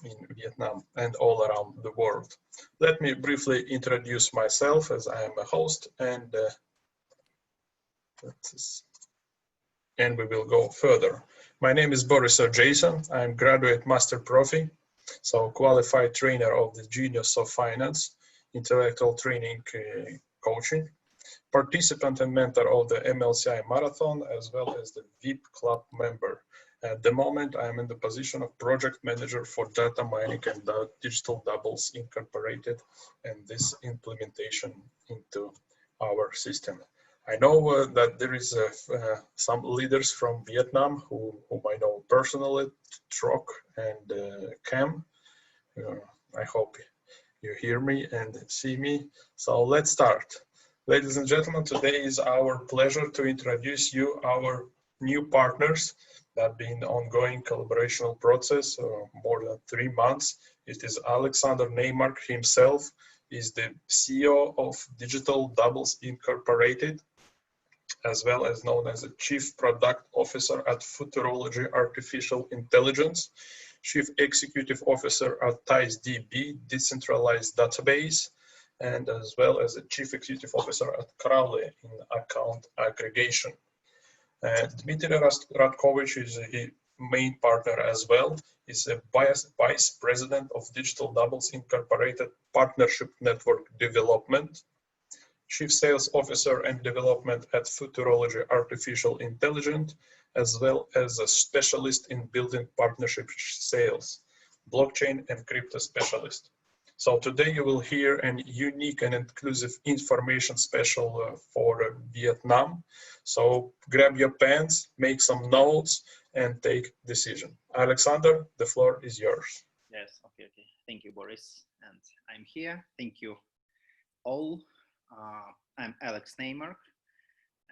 in Vietnam and all around the world. Let me briefly introduce myself, as I am a host, and we will go further. My name is Boris Jason. I'm graduate master profi, so qualified trainer of the Genius of Finance, intellectual training coaching, participant and mentor of the MLCI Marathon, as well as the VIP Club member. At the moment, I am in the position of project manager for data mining and digital doubles incorporated and this implementation into our system. I know that there is some leaders from Vietnam whom I know personally, Troc and Cam. I hope you hear me and see me. So let's start. Ladies and gentlemen, today is our pleasure to introduce you our new partners that have been ongoing collaborational process more than 3 months. It is Alexander Neymark himself, is the CEO of Digital Doubles Incorporated, as well as known as a Chief Product Officer at Futurology Artificial Intelligence, Chief Executive Officer at TiceDB Decentralized Database, and as well as a Chief Executive Officer at Crowley in account aggregation. Dmitry Radkovich is a main partner as well. He's a Vice President of Digital Doubles Incorporated Partnership Network Development, Chief Sales Officer and Development at Futurology Artificial Intelligence, as well as a specialist in building partnership sales, blockchain and crypto specialist. So today you will hear a unique and inclusive information special for Vietnam. So grab your pens, make some notes, and take decision. Alexander, the floor is yours. Yes, okay. Thank you, Boris. And I'm here. Thank you all. I'm Alex Neymark,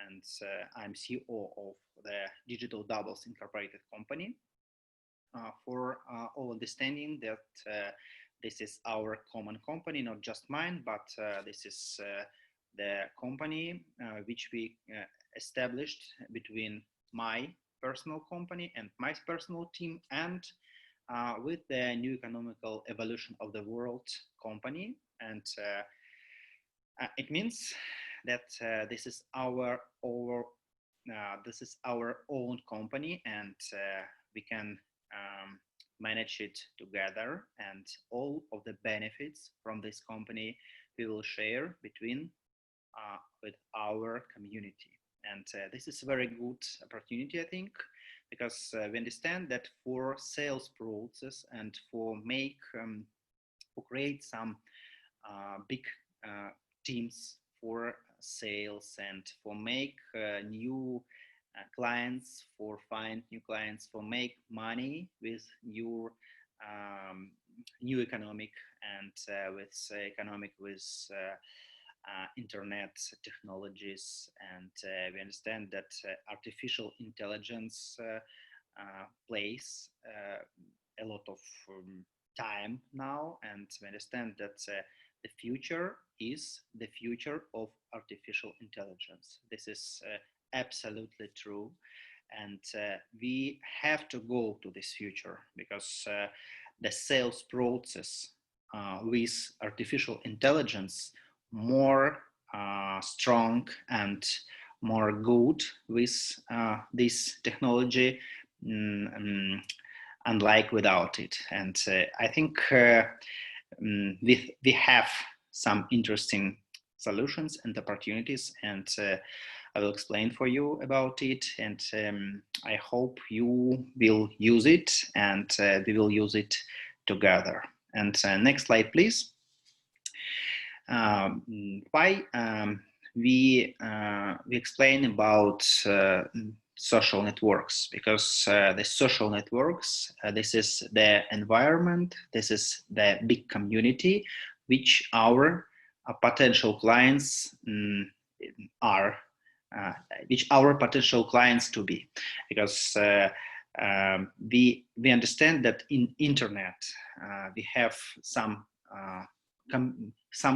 and I'm CEO of the Digital Doubles Incorporated company. For all understanding that this is our common company, not just mine, but this is the company which we established between my personal company and my personal team, and with the new economical evolution of the world company. And it means that this is our own company, and we can manage it together, and all of the benefits from this company we will share with our community. And this is a very good opportunity, I think, because we understand that for sales process and for create some big teams for sales and for make new clients, for find new clients, for make money with your new economic and with internet technologies. And we understand that artificial intelligence plays a lot of time now, and we understand that the future is the future of artificial intelligence. This is absolutely true, and we have to go to this future, because the sales process with artificial intelligence more strong and more good with this technology, unlike without it. And I think we have some interesting solutions and opportunities, and I will explain for you about it, and I hope you will use it, and we will use it together. And next slide, please. Why we explain about social networks? Because the social networks, this is the environment, this is the big community which our potential clients are, which our potential clients to be. Because we understand that in internet we have some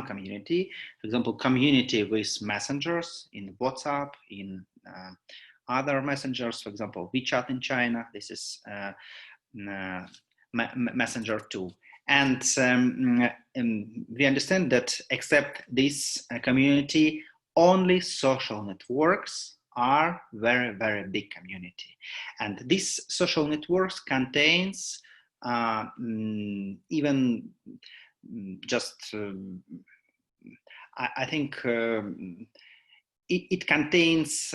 community, for example, community with messengers in WhatsApp, in other messengers, for example, WeChat in China. This is messenger tool. And we understand that except this community, only social networks are very, very big community. And this social networks contains even just, I think it contains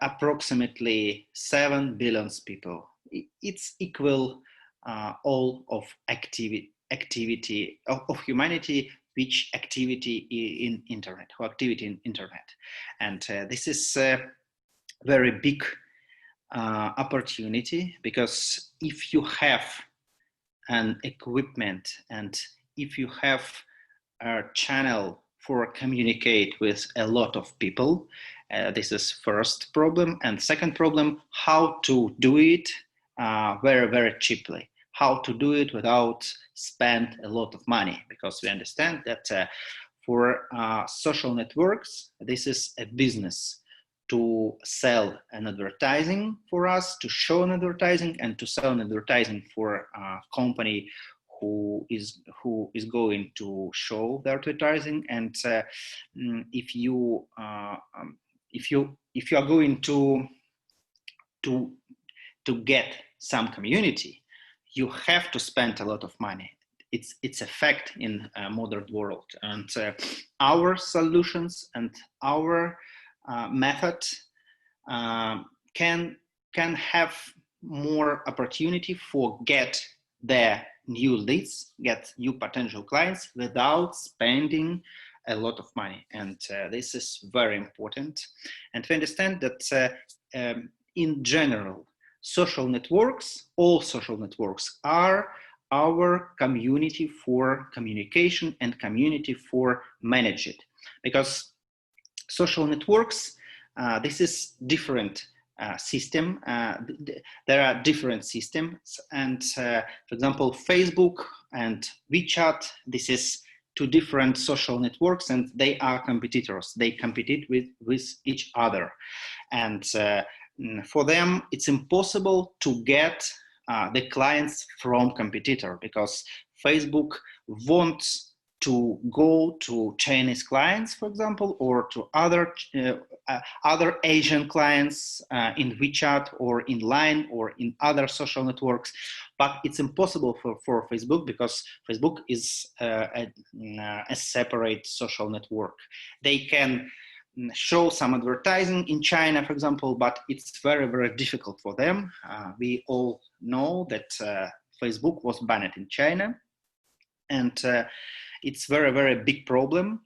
approximately 7 billion people. It's equal all of activity of humanity, which activity in internet, or activity in internet. And this is a very big opportunity, because if you have an equipment and if you have a channel for communicate with a lot of people, this is first problem. And second problem, how to do it very, very cheaply. How to do it without spend a lot of money, because we understand that for social networks, this is a business to sell an advertising for us, to show an advertising, and to sell an advertising for a company who is going to show the advertising. And if you are going to get some community, you have to spend a lot of money. It's a fact in a modern world. And our solutions and our method can have more opportunity for get the new leads, get new potential clients without spending a lot of money. And this is very important. And we understand that in general, social networks, all social networks are our community for communication and community for manage it. Because social networks, this is different system. There are different systems. And for example, Facebook and WeChat, this is two different social networks, and they are competitors. They compete with each other. And for them, it's impossible to get the clients from competitor, because Facebook wants to go to Chinese clients, for example, or to other Asian clients in WeChat or in Line or in other social networks. But it's impossible for Facebook, because Facebook is a separate social network. They can show some advertising in China, for example, but it's very, very difficult for them. We all know that Facebook was banned in China, and it's very, very big problem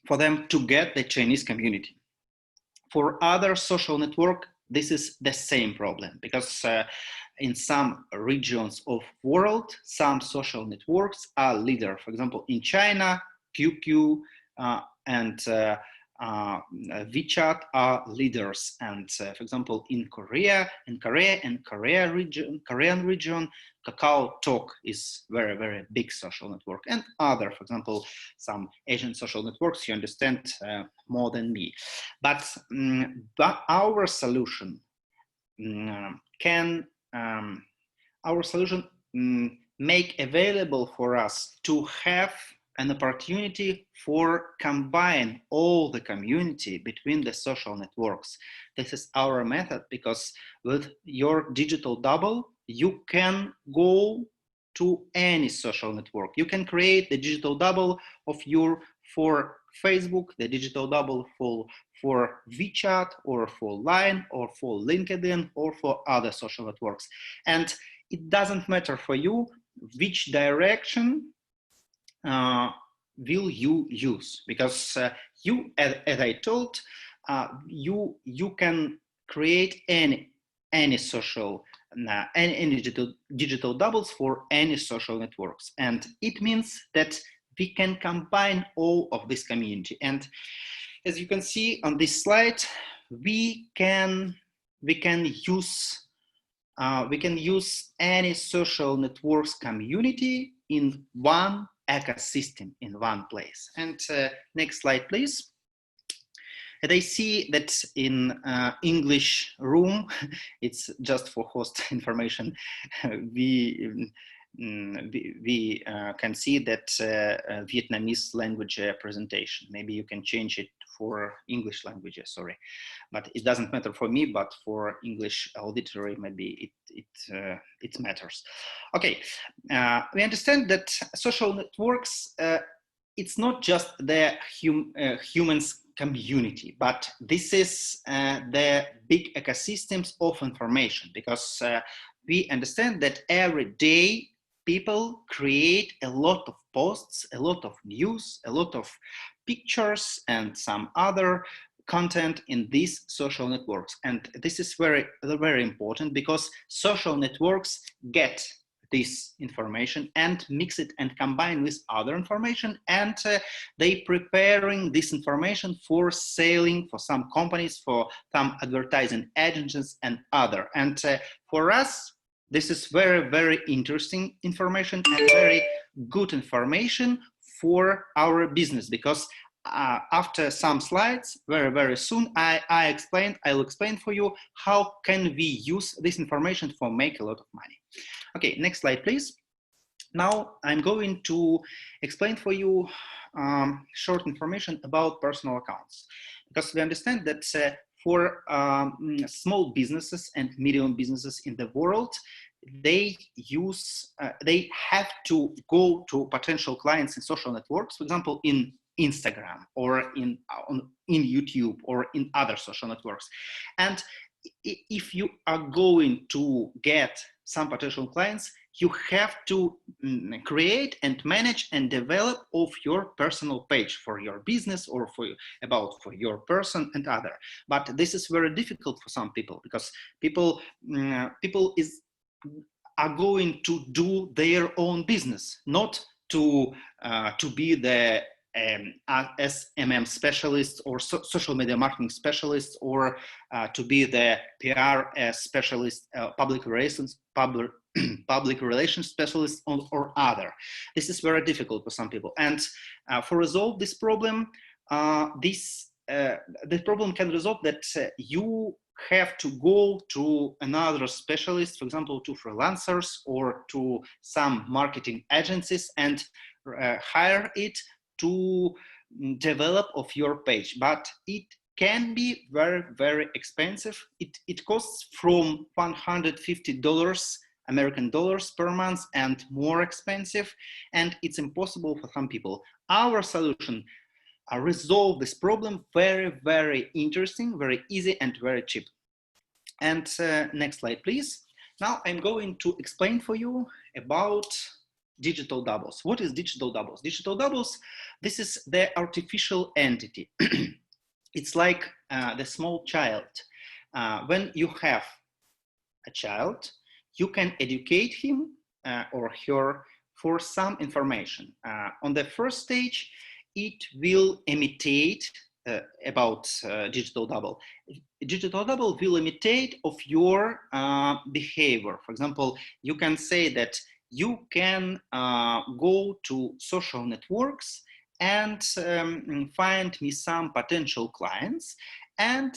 for them to get the Chinese community. For other social network, this is the same problem, because in some regions of world, some social networks are leader. For example, in China, QQ and WeChat are leaders. And for example, in Korean region, Kakao Talk is very, very big social network. And other, for example, some Asian social networks, you understand more than me. But our solution make available for us to have an opportunity for combine all the community between the social networks. This is our method, because with your digital double, you can go to any social network. You can create the digital double of for Facebook, the digital double for WeChat, or for Line, or for LinkedIn, or for other social networks. And it doesn't matter for you which direction will you use, because you, as I told, you can create any social any digital doubles for any social networks, and it means that we can combine all of this community. And as you can see on this slide, we can use any social networks community in one ecosystem, in one place. And next slide, please. And I see that in English room, it's just for host information. We we can see that Vietnamese language presentation. Maybe you can change it for English language, sorry, but it doesn't matter for me, but for English auditory, maybe it matters. Okay, we understand that social networks, it's not just the humans community, but this is the big ecosystems of information, because we understand that every day people create a lot of posts, a lot of news, a lot of pictures and some other content in these social networks. And this is very, very important, because social networks get this information and mix it and combine with other information, and they preparing this information for selling for some companies, for some advertising agencies and other. And for us, this is very, very interesting information and very good information for our business, because after some slides, very, very soon, I'll explain for you how can we use this information for make a lot of money. Okay, next slide, please. Now I'm going to explain for you short information about personal accounts, because we understand that for small businesses and medium businesses in the world, they have to go to potential clients in social networks, for example, in Instagram or in YouTube or in other social networks. And if you are going to get some potential clients, you have to create and manage and develop of your personal page for your business or for your person and other. But this is very difficult for some people, because people are going to do their own business, not to be the SMM specialist or social media marketing specialist, or to be the PR specialist, public relations specialist, or other. This is very difficult for some people. And for resolve this problem, this problem can resolve that you have to go to another specialist, for example, to freelancers or to some marketing agencies, and hire it to develop of your page. But it can be very, very expensive. It costs from $150 American dollars per month and more expensive, and it's impossible for some people. Our solution resolve this problem very, very interesting, very easy, and very cheap. And next slide, please. Now I'm going to explain for you about digital doubles. What is digital doubles? Digital doubles, this is the artificial entity. It's like the small child. When you have a child, you can educate him or her for some information. On the first stage, it will imitate about digital double. Digital double will imitate of your behavior. For example, you can say that you can go to social networks and find me some potential clients and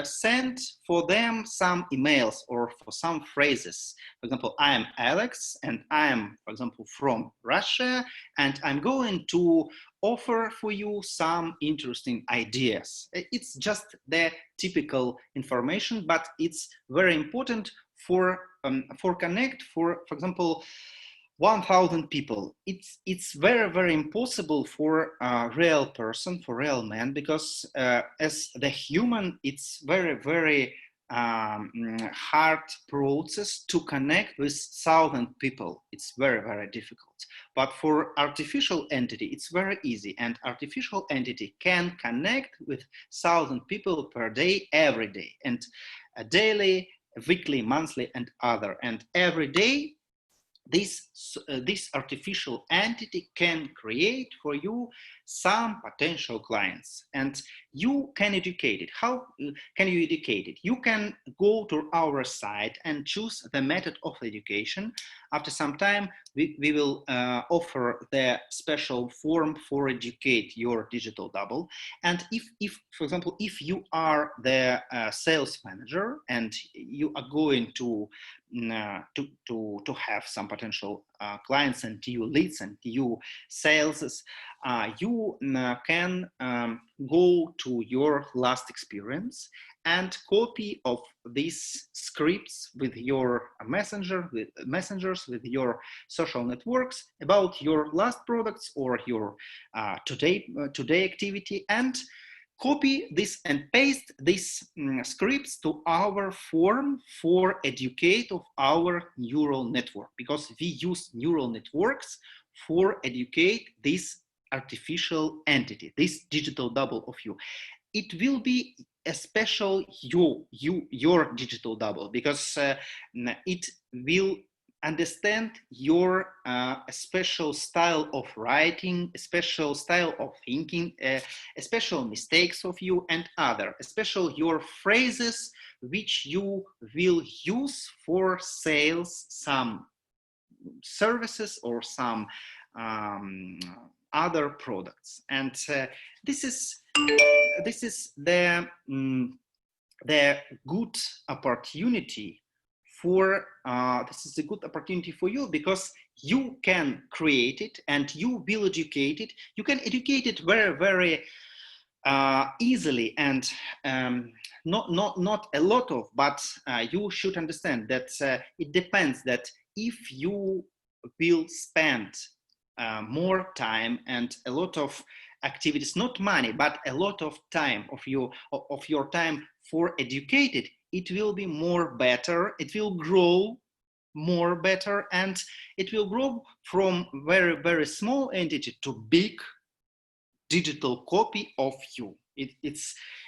send for them some emails or for some phrases. For example, I am Alex and I am, for example, from Russia, and I'm going to offer for you some interesting ideas. It's just the typical information, but it's very important for connect, for example, 1,000 people. It's very, very impossible for a real person, for real man, because as the human, it's very, very hard process to connect with 1,000 people. It's very, very difficult. But for artificial entity, it's very easy, and artificial entity can connect with 1,000 people per day, every day, and daily, weekly, monthly, and other. And every day, this artificial entity can create for you some potential clients, and you can educate it. How can you educate it? You can go to our site and choose the method of education. After some time, we will offer the special form for educate your digital double. And if for example, if you are the sales manager and you are going to have some potential clients and new leads and new sales, you can go to your last experience and copy of these scripts with your messengers, with your social networks about your last products or your today activity, and copy this and paste these scripts to our form for educate of our neural network, because we use neural networks for educate this artificial entity, this digital double of you. It will be a special your digital double, because it will understand your special style of writing, a special style of thinking, special mistakes of you and other, special your phrases which you will use for sales some services or some other products. And this is the good opportunity for this is a good opportunity for you, because you can create it and you will educate it. You can educate it very easily, and not a lot of, but you should understand that it depends that if you will spend more time and a lot of activities, not money, but a lot of time of your time for educated, it will be more better, it will grow more better, and it will grow from very small entity to big digital copy of you.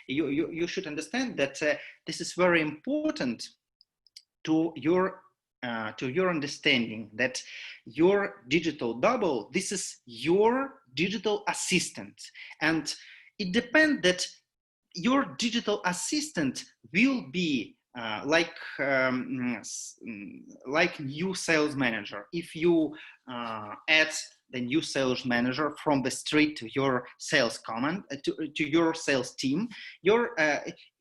You should understand that this is very important to your understanding, that your digital double, this is your digital assistant, and it depends that your digital assistant will be like new sales manager. If you add the new sales manager from the street to your sales command, to your sales team,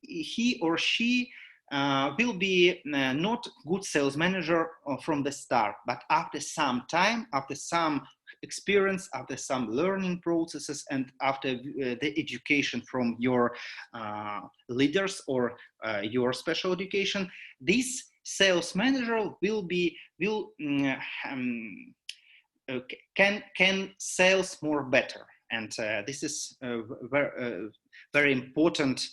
he or she will be not good sales manager from the start, but after some time, after some experience, after some learning processes, and after the education from your leaders or your special education, this sales manager can sales more better. And this is very important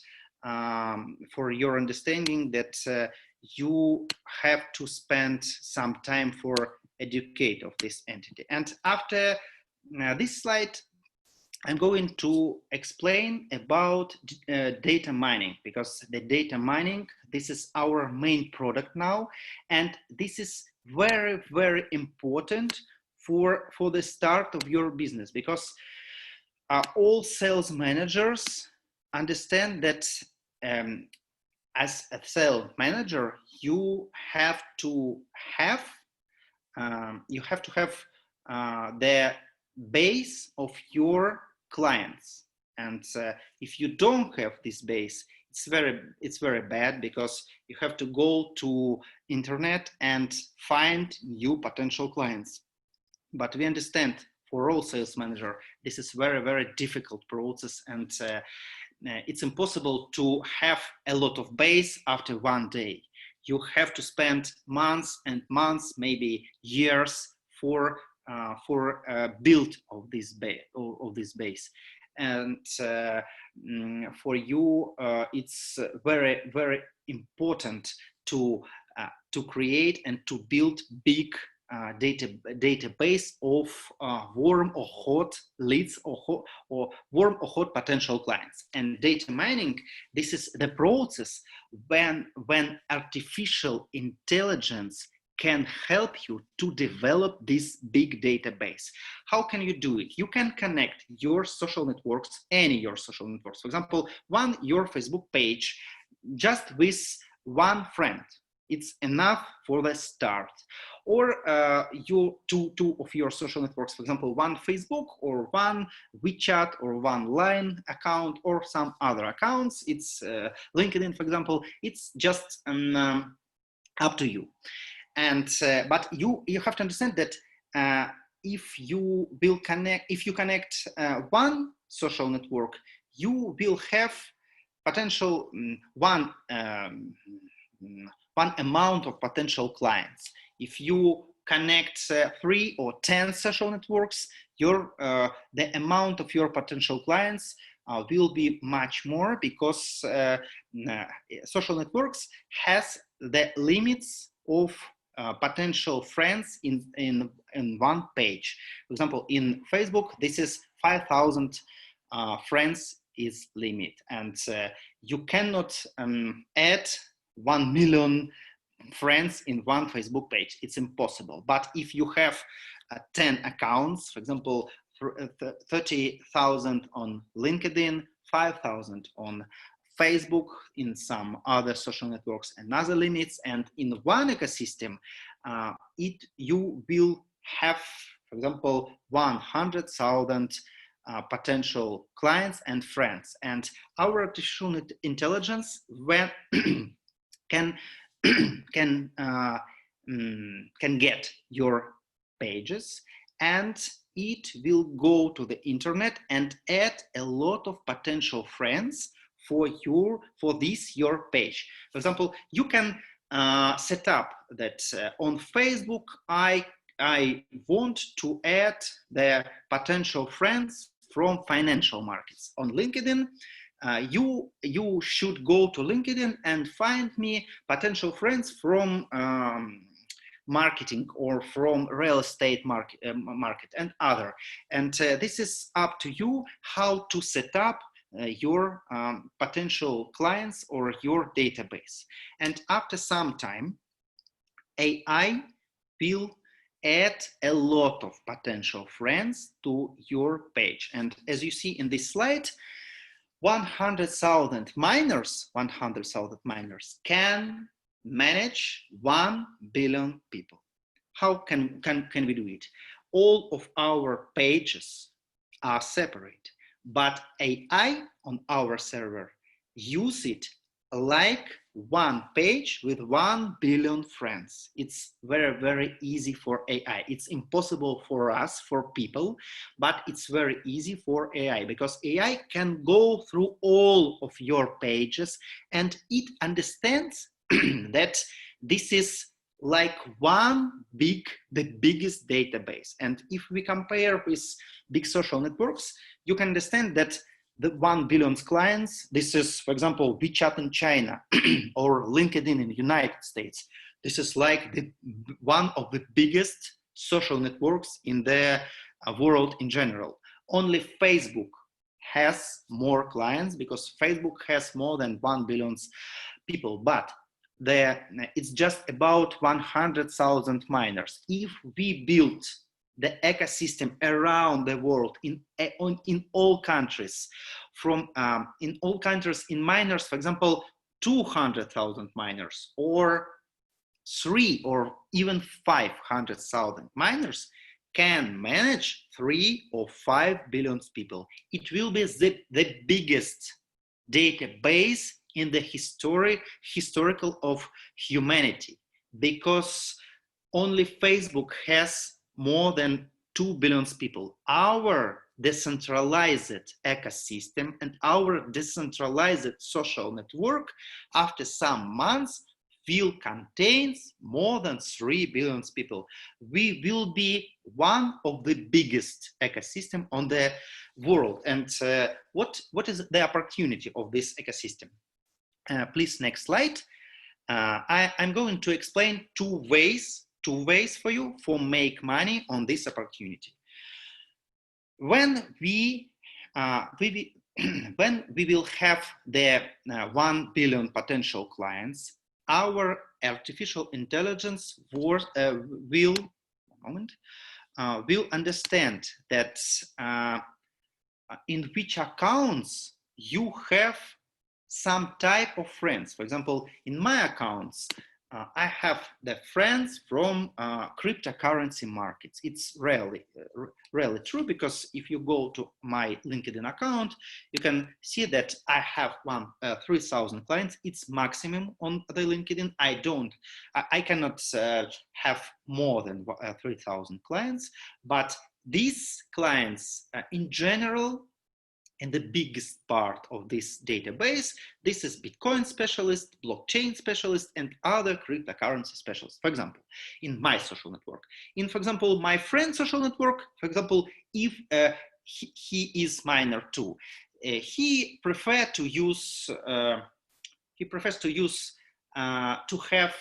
for your understanding, that you have to spend some time for educate of this entity. And after this slide, I'm going to explain about data mining, because the data mining, this is our main product now, and this is very important for the start of your business, because all sales managers understand that as a sales manager, you have to have the base of your clients, and if you don't have this base, it's very bad, because you have to go to internet and find new potential clients. But we understand for all sales manager, this is very difficult process, and it's impossible to have a lot of base after one day. You have to spend months and months, maybe years, for build of this base. And for you, it's very important to create and to build big database of warm or hot leads or warm or hot potential clients. And data mining, this is the process when artificial intelligence can help you to develop this big database. How can you do it? You can connect your social networks, your social networks. For example, your Facebook page, just with one friend. It's enough for the start. Or two of your social networks, for example, one Facebook or one WeChat or one Line account or some other accounts. It's LinkedIn, for example. It's just up to you. And but you have to understand that if you connect one social network, you will have potential one amount of potential clients. If you connect 3 or 10 social networks, the amount of your potential clients will be much more, because social networks has the limits of potential friends in one page. For example, in Facebook, this is 5,000 friends is limit, and you cannot add 1 million friends in one Facebook page. It's impossible. But if you have 10 accounts, for example, 30,000 on LinkedIn, 5,000 on Facebook, in some other social networks, and other limits, and in one ecosystem, you will have, for example, 100,000 potential clients and friends. And our artificial intelligence can get your pages, and it will go to the internet and add a lot of potential friends for your page. For example, you can set up that on Facebook, I want to add the potential friends from financial markets. On LinkedIn, you should go to LinkedIn and find me potential friends from marketing or from real estate market and other. And this is up to you how to set up your potential clients or your database. And after some time, AI will add a lot of potential friends to your page. And as you see in this slide, 100,000 miners can manage 1 billion people. How can we do it? All of our pages are separate, but AI on our server use it like one page with 1 billion friends. It's very, very easy for AI. It's impossible for us, for people, but it's very easy for AI, because AI can go through all of your pages, and it understands that this is like the biggest database. And if we compare with big social networks, you can understand that the 1 billion clients, this is, for example, WeChat in China or LinkedIn in the United States. This is like one of the biggest social networks in the world in general. Only Facebook has more clients, because Facebook has more than 1 billion people, but it's just about 100,000 miners. If we build the ecosystem around the world in all countries, in miners, for example, 200,000 miners, or 3 or even 500,000 miners can manage 3 or 5 billion people. It will be the biggest database in the historical of humanity, because only Facebook has more than 2 billion people. Our decentralized ecosystem and our decentralized social network, after some months, will contain more than 3 billion people. We will be one of the biggest ecosystem on the world. And what is the opportunity of this ecosystem? Please, next slide. I'm going to explain two ways for you for make money on this opportunity. When we will have the 1 billion potential clients, our artificial intelligence will understand that in which accounts you have some type of friends. For example, in my accounts, I have the friends from cryptocurrency markets. It's really true, because if you go to my LinkedIn account, you can see that I have 3,000 clients. It's maximum on the LinkedIn. I cannot have more than 3,000 clients, but these clients in general, and the biggest part of this database, this is Bitcoin specialist, blockchain specialist, and other cryptocurrency specialists. For example, in my social network, for example, my friend's social network, for example, if he is miner too, he prefers to use to have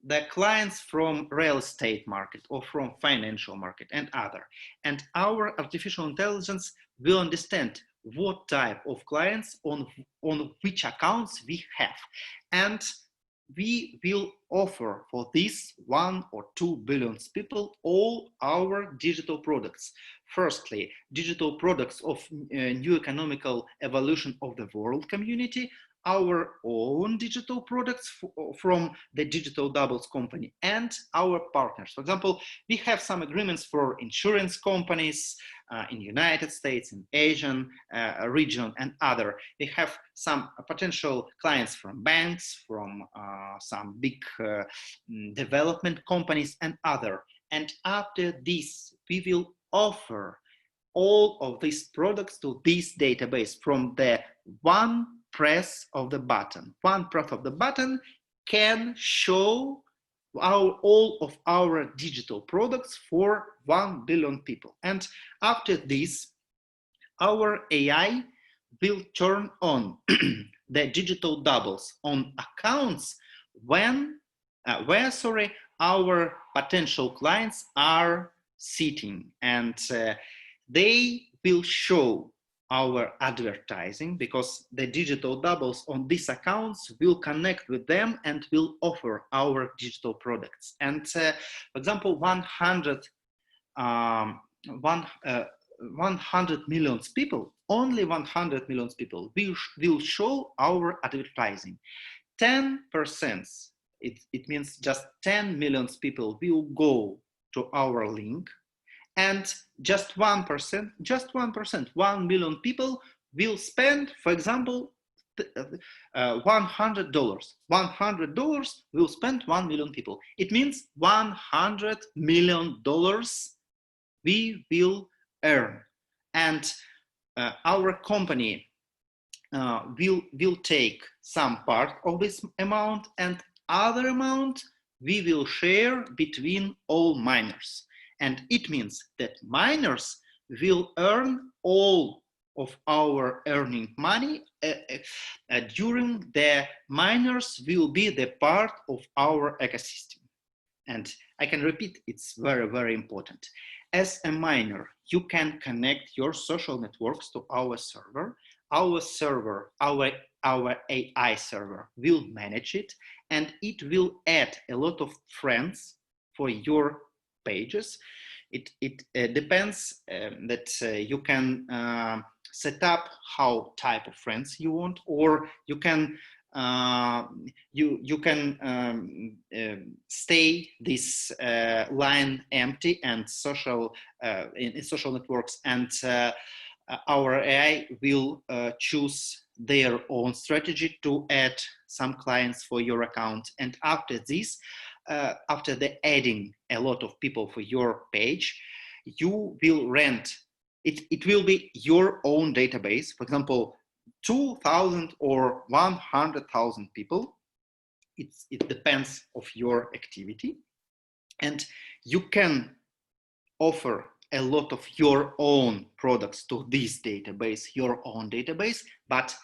the clients from real estate market or from financial market and other. And our artificial intelligence will understand what type of clients on which accounts we have. And we will offer for these 1 or 2 billion people all our digital products. Firstly, digital products of new economical evolution of the world community, our own digital products from the Digital Doubles company, and our partners. For example, we have some agreements for insurance companies in United States, in Asian region, and other. We have some potential clients from banks, from some big development companies, and other. And after this, we will offer all of these products to this database from the one press of the button. One press of the button can show all of our digital products for 1 billion people. And after this, our AI will turn on the digital doubles on accounts where our potential clients are sitting, and they will show our advertising, because the digital doubles on these accounts will connect with them and will offer our digital products. And for example, 100 million people, only 100 million people will show our advertising. 10%, it means just 10 million people will go to our link, and just 1%, 1 million people will spend, for example, $100. $100 will spend 1 million people. It means $100 million we will earn. And our company will take some part of this amount, and other amount we will share between all miners. And it means that miners will earn all of our earning money during the miners will be the part of our ecosystem. And I can repeat, it's very, very important. As a miner, you can connect your social networks to our server. Our server, our AI server will manage it, and it will add a lot of friends for your pages. It depends that you can set up how type of friends you want, or you can stay this line empty and social in social networks, and our AI will choose their own strategy to add some clients for your account. And after this, after the adding a lot of people for your page, you will rent it. It will be your own database. For example, 2,000 or 100,000 people. It depends of your activity, and you can offer a lot of your own products to this database, your own database, but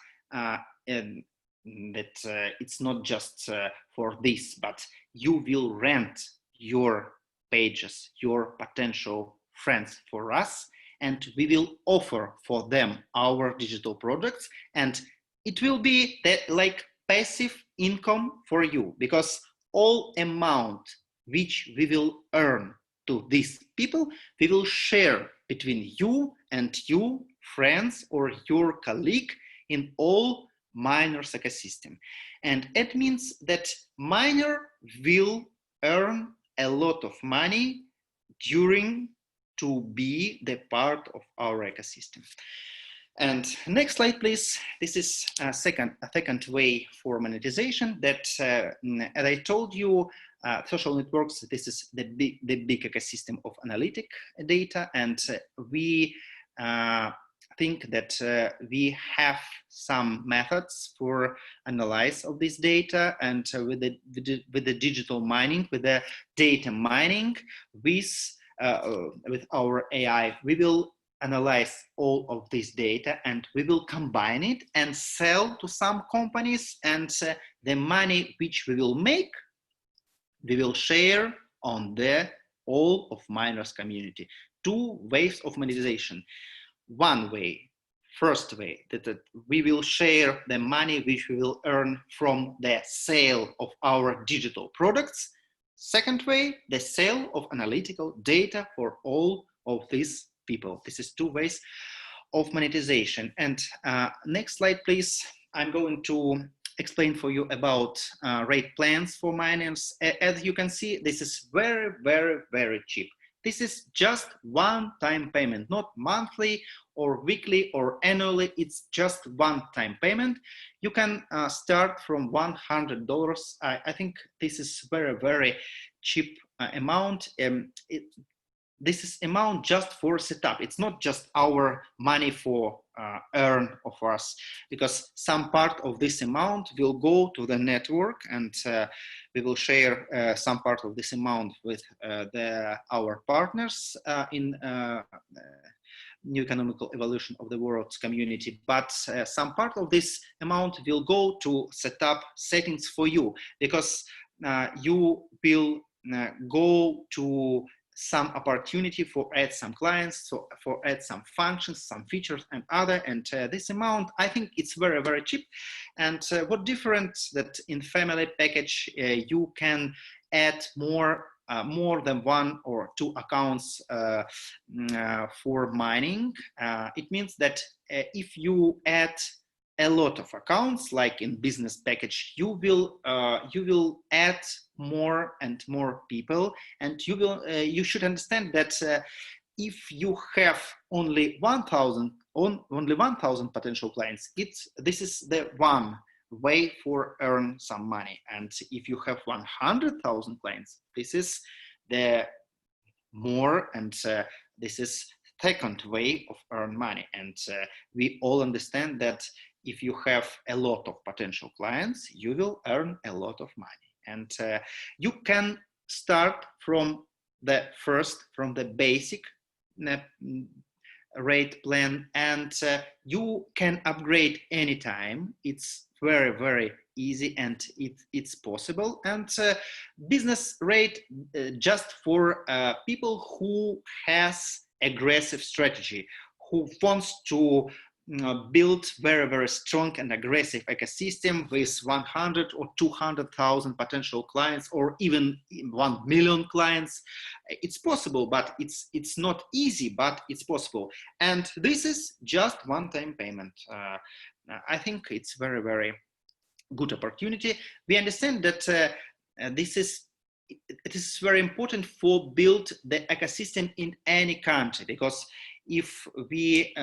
it's not just for this, but you will rent your pages, your potential friends for us, and we will offer for them our digital products, and it will be that like passive income for you, because all amount which we will earn to these people, we will share between you and you, friends, or your colleague in all miners ecosystem. And it means that miner will earn a lot of money during to be the part of our ecosystem. And next slide, please. This is a second way for monetization that, as I told you, social networks, this is the big ecosystem of analytic data. And we think that we have some methods for analyze of this data, and with the digital mining, with the data mining, with our AI, we will analyze all of this data and we will combine it and sell to some companies, and the money which we will make, we will share on the all of miners community. Two ways of monetization. One way, first way, that we will share the money which we will earn from the sale of our digital products. Second way, the sale of analytical data for all of these people. This is two ways of monetization. And next slide, please. I'm going to explain for you about rate plans for miners. As you can see, this is very, very, very cheap. This is just one-time payment, not monthly or weekly or annually. It's just one-time payment. You can start from $100. I think this is very, very cheap amount. This is amount just for setup. It's not just our money for earn of us, because some part of this amount will go to the network, and we will share some part of this amount with our partners in new economical evolution of the world's community. But some part of this amount will go to set up settings for you, because you will go to some opportunity for add some clients, so for add some functions, some features and other, and this amount, I think it's very, very cheap. And what different that in family package, you can add more than one or two accounts for mining. It means that if you add a lot of accounts, like in business package, you will add more and more people, and you should understand that if you have only 1,000 potential clients, this is the one way for earn some money. And if you have 100,000 clients, this is the more, and this is second way of earn money. And we all understand that if you have a lot of potential clients, you will earn a lot of money. And you can start from the basic rate plan, and you can upgrade anytime. It's very, very easy, and it's possible. And business rate just for people who has aggressive strategy, who wants to build very, very strong and aggressive ecosystem with 100 or 200,000 potential clients, or even 1 million clients. It's possible, but it's not easy, but it's possible. And this is just one-time payment. I think it's very, very good opportunity. We understand that it is very important for build the ecosystem in any country, because if we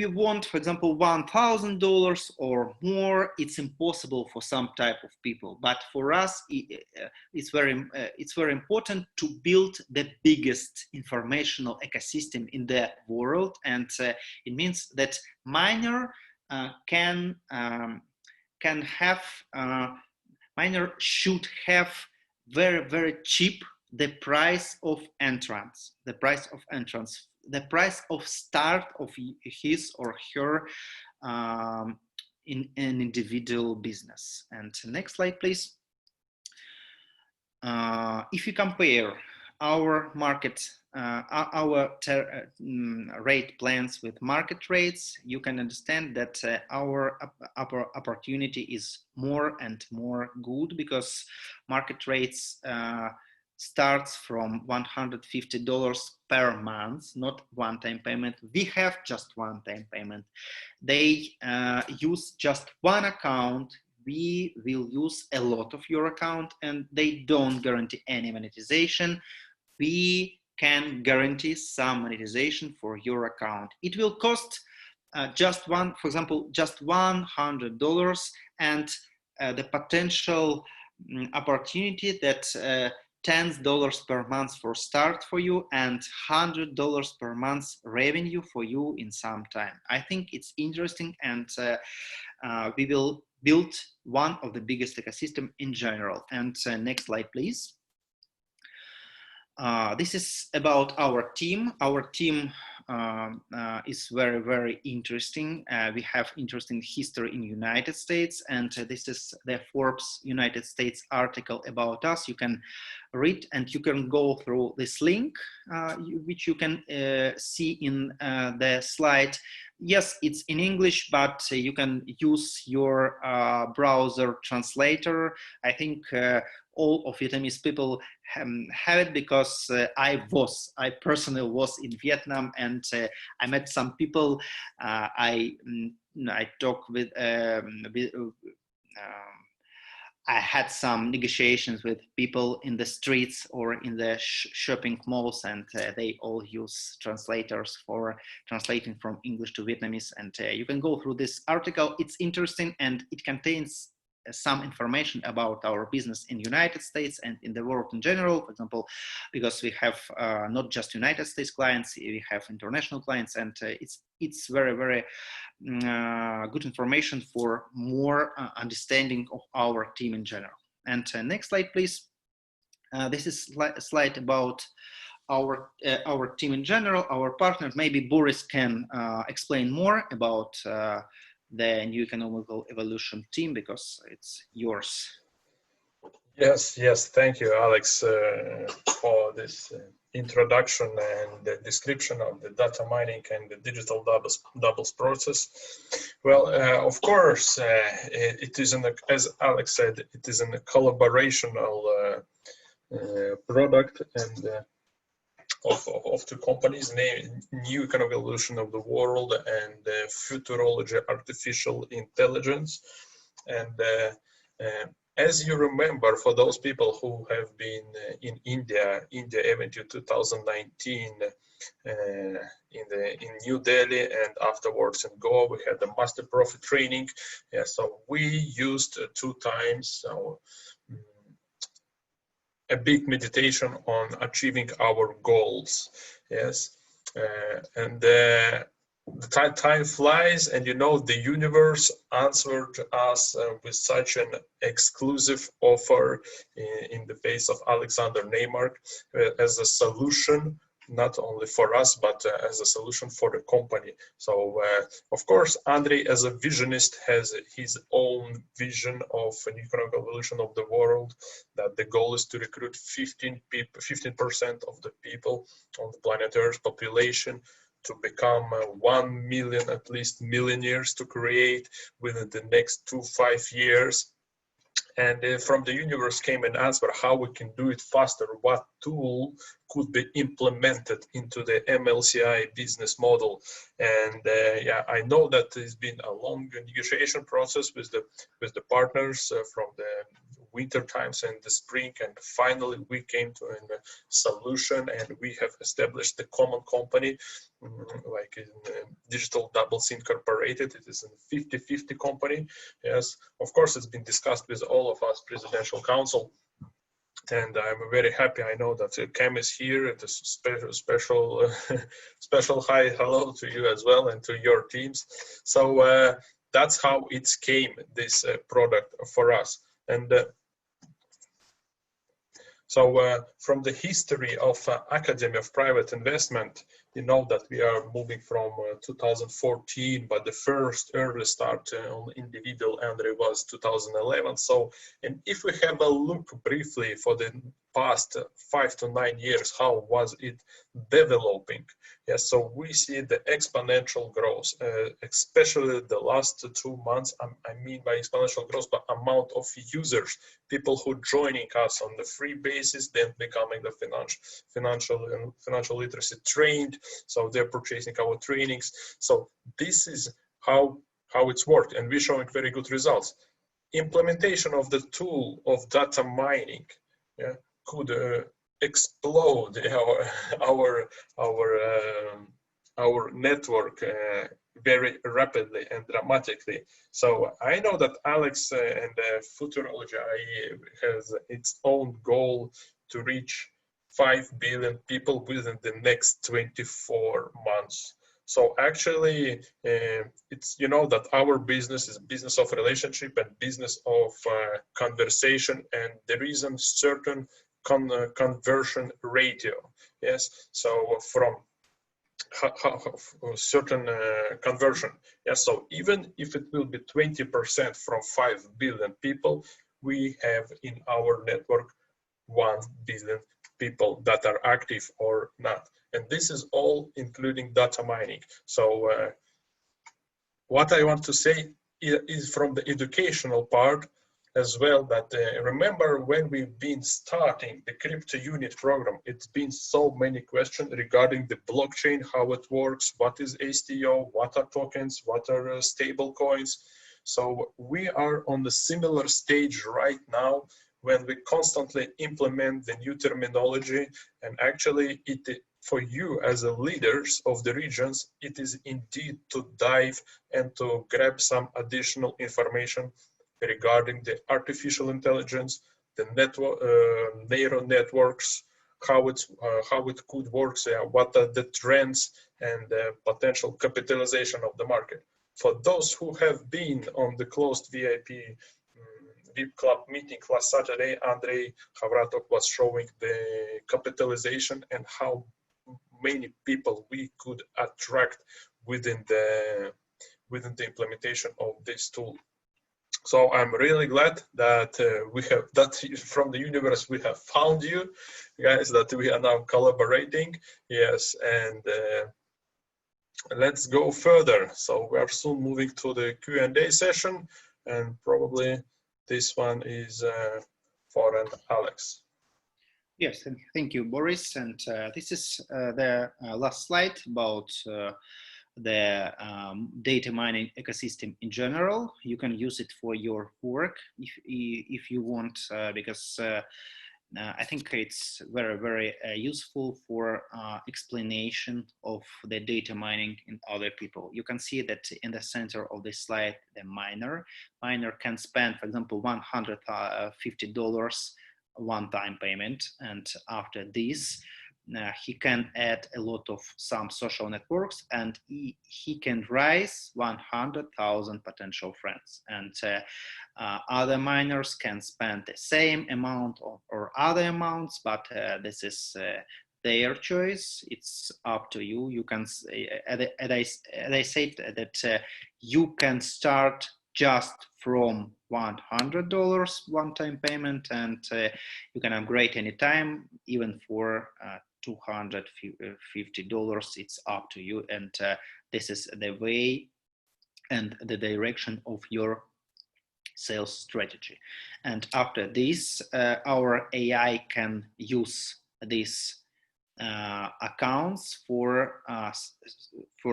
want, for example, $1,000 or more, it's impossible for some type of people. But for us, it's very important to build the biggest informational ecosystem in the world, and it means that miner miner should have very, very cheap the price of entrance, the price of start of his or her in an individual business. And next slide, please. If you compare our market, rate plans with market rates, you can understand that our opportunity is more and more good, because market rates starts from $150 per month, not one-time payment. We have just one-time payment. They use just one account. We will use a lot of your account, and they don't guarantee any monetization. We can guarantee some monetization for your account. It will cost for example, just $100, and the potential opportunity that $10 per month for start for you and $100 per month revenue for you in some time. I think it's interesting, and we will build one of the biggest ecosystem in general. And next slide, please. This is about our team. Our team is very, very interesting. We have interesting history in United States, and this is the Forbes United States article about us. You can read, and you can go through this link, which you can see in the slide. Yes, it's in English, but you can use your browser translator. I think all of Vietnamese people have it, because I personally was in Vietnam, and I met some people. I talked with I had some negotiations with people in the streets or in the shopping malls, and they all use translators for translating from English to Vietnamese. And you can go through this article. It's interesting, and it contains some information about our business in the United States and in the world in general. For example, because we have not just United States clients, we have international clients, and it's very, very good information for more understanding of our team in general. And next slide, please. This is a slide about our team in general, our partners. Maybe Boris can explain more about the New Economical Evolution team, because it's yours. Yes, thank you, Alex, for this introduction and the description of the data mining and the digital doubles process. Well, of course, it is, as Alex said, it is a collaborational product and of two companies, named New Economic Evolution of the World and Futurology Artificial Intelligence. And as you remember, for those people who have been in India event in 2019 in New Delhi, and afterwards in Goa, we had the Master Profi training. Yeah, so we used 2 times a big meditation on achieving our goals. Yes, and the time flies, and you know, the universe answered us with such an exclusive offer in the face of Alexander Neymark as a solution, not only for us, but as a solution for the company. So of course, Andrei, as a visionist, has his own vision of an economic evolution of the world, that the goal is to recruit 15% of the people on the planet Earth population to become 1 million, at least, millionaires to create within the next 2-5 years. And from the universe came an answer how we can do it faster, what tool could be implemented into the MLCI business model. And yeah, I know that it's been a long negotiation process with the partners from the winter times and the spring, and finally we came to a solution, and we have established the common company, like in Digital Doubles Incorporated. It is a 50-50 company. Yes, of course, it's been discussed with all of us Presidential Council, and I'm very happy. I know that Cam is here. It is special hi, hello to you as well, and to your teams. So that's how it came, this product for us. And so from the history of Academy of Private Investment, you know that we are moving from 2014, but the first early start on individual Andrei was 2011. So, and if we have a look briefly for the past 5 to 9 years, how was it developing? Yes, so we see the exponential growth, especially the last 2 months. I mean by exponential growth, but amount of users, people who joining us on the free basis, then becoming the financial literacy trained. So they're purchasing our trainings. So this is how it's worked, and we're showing very good results. Implementation of the tool of data mining, yeah, could explode our network very rapidly and dramatically. So I know that Alex and Futurology has its own goal to reach 5 billion people within the next 24 months. So actually, it's, you know, that our business is business of relationship and business of conversation, and there is a certain conversion ratio. Yes, so from certain conversion. Yes, so even if it will be 20% from 5 billion people, we have in our network 1 billion people that are active or not. And this is all including data mining. So what I want to say is from the educational part as well, that remember when we've been starting the crypto unit program, it's been so many questions regarding the blockchain, how it works, what is STO, what are tokens, what are stable coins. So we are on the similar stage right now when we constantly implement the new terminology, and actually for you as a leaders of the regions, it is indeed to dive and to grab some additional information regarding the artificial intelligence, the neural networks, how it could work, what are the trends and the potential capitalization of the market. For those who have been on the closed VIP Club meeting last Saturday, Andrei Havratov was showing the capitalization and how many people we could attract within the implementation of this tool. So I'm really glad that we have that from the universe we have found you guys, that we are now collaborating. Yes, and let's go further. So we are soon moving to the Q&A session, and probably this one is for Alex. Yes, thank you, Boris. And this is the last slide about the data mining ecosystem in general. You can use it for your work if you want, because I think it's very useful for explanation of the data mining in other people. You can see that in the center of this slide, the miner can spend, for example, $150 one-time payment, and after this he can add a lot of some social networks, and he can raise 100,000 potential friends. And other miners can spend the same amount or other amounts, but this is their choice. It's up to you. You can, as I said, that you can start just from $100 one-time payment, and you can upgrade anytime, even for $250. It's up to you, and this is the way and the direction of your sales strategy. And after this, our AI can use these accounts for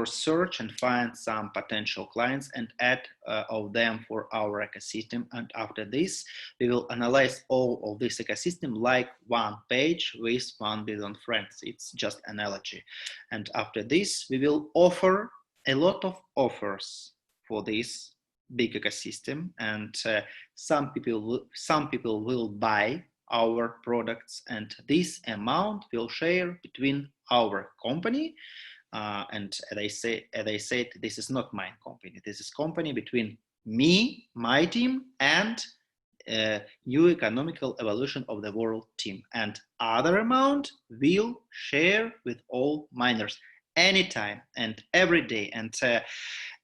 search and find some potential clients and add of them for our ecosystem. And after this, we will analyze all of this ecosystem like one page with 1 billion friends. It's just analogy. And after this, we will offer a lot of offers for this big ecosystem, and some people will buy our products, and this amount will share between our company, and as I said, this is not my company. This is company between me, my team, and new economical evolution of the world team. And other amount will share with all miners anytime and every day, and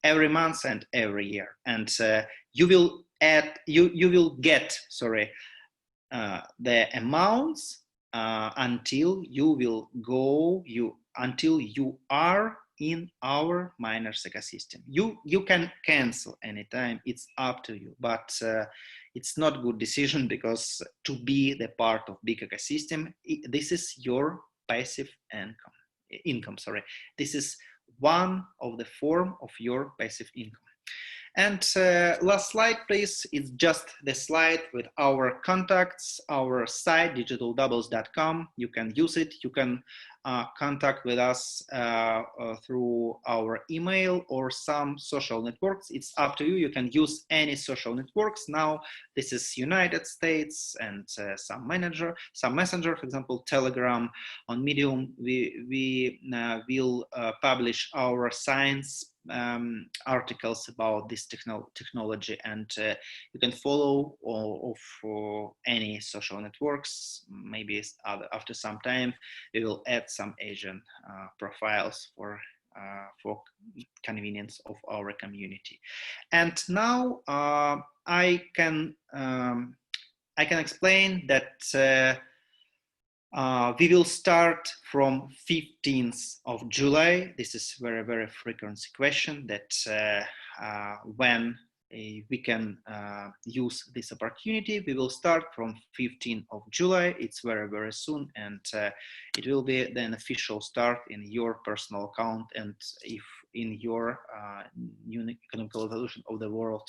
every month and every year. And you will get the amounts until you are in our miners ecosystem. You can cancel anytime, it's up to you, but it's not good decision, because to be the part of big ecosystem, this is your passive income. This is one of the form of your passive income. And last slide, please. It's just the slide with our contacts, our site, digitaldoubles.com. You can use it. You can contact with us through our email or some social networks. It's up to you. You can use any social networks. Now, this is United States and some messenger, for example, Telegram. On Medium, we will publish our science articles about this technology, and you can follow all of any social networks. Maybe after some time we will add some Asian profiles for convenience of our community. And now I can explain that we will start from 15th of July. This is very, very frequent question, that when we can use this opportunity. We will start from 15th of July. It's very, very soon, and it will be then official start in your personal account, and if in your unique economical evolution of the world